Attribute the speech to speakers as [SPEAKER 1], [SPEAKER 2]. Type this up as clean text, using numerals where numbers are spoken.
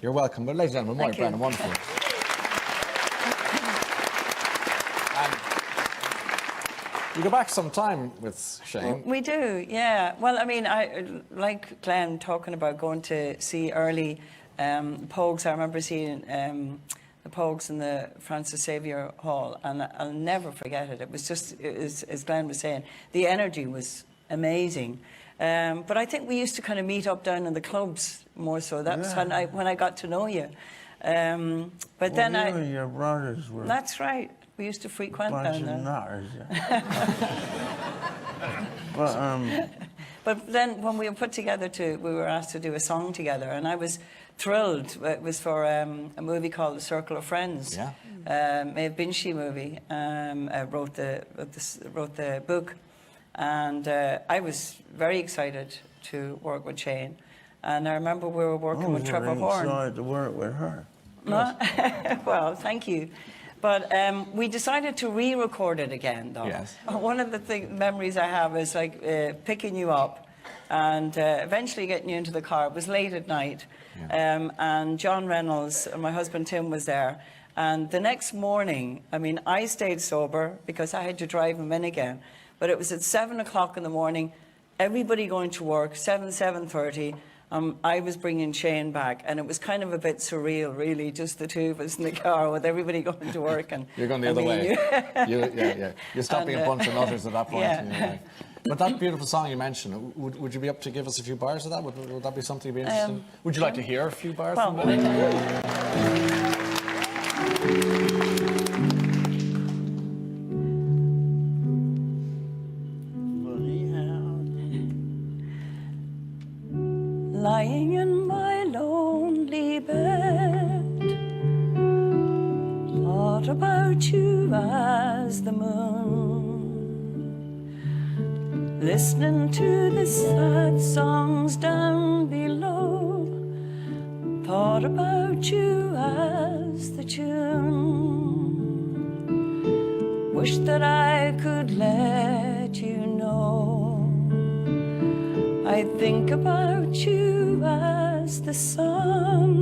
[SPEAKER 1] You're welcome. But ladies and gentlemen, Moya Brennan, wonderful. You go back some time with Shane.
[SPEAKER 2] We do, yeah. Well, I mean, I like Glenn talking about going to see early Pogues. I remember seeing the Pogues in the Francis Xavier Hall, and I'll never forget it. It was just, as Glenn was saying, the energy was amazing. But I think we used to kind of meet up down in the clubs more so. That's when I got to know you. But then
[SPEAKER 3] you and your brothers were.
[SPEAKER 2] That's right. We used to frequent down there.
[SPEAKER 3] Nutters, yeah.
[SPEAKER 2] But then when we were put together we were asked to do a song together, and I was thrilled. It was for a movie called The Circle of Friends.
[SPEAKER 1] Yeah.
[SPEAKER 2] Maeve Binchy movie. I wrote the book, and I was very excited to work with Shane. And I remember we were working with Trevor Horn.
[SPEAKER 3] Excited to work with her.
[SPEAKER 2] Well, thank you. But we decided to re-record it again, though.
[SPEAKER 1] Yes.
[SPEAKER 2] One of the memories I have is like picking you up and eventually getting you into the car. It was late at night, and John Reynolds and my husband Tim was there. And the next morning, I mean, I stayed sober because I had to drive him in again. But it was at 7 o'clock in the morning, everybody going to work, 7:30. I was bringing Shane back, and it was kind of a bit surreal, really, just the two of us in the car with everybody going to work. And
[SPEAKER 1] you're going the other way. You're stopping a bunch of others at that point.
[SPEAKER 2] Yeah.
[SPEAKER 1] But that beautiful song you mentioned, would you be up to give us a few bars of that? Would that be something you'd be interested in? Would you like to hear a few bars from that?
[SPEAKER 2] Lying in my lonely bed, thought about you as the moon, listening to the sad songs down below, thought about you as the tune, wish that I could let you know I think about you as the sun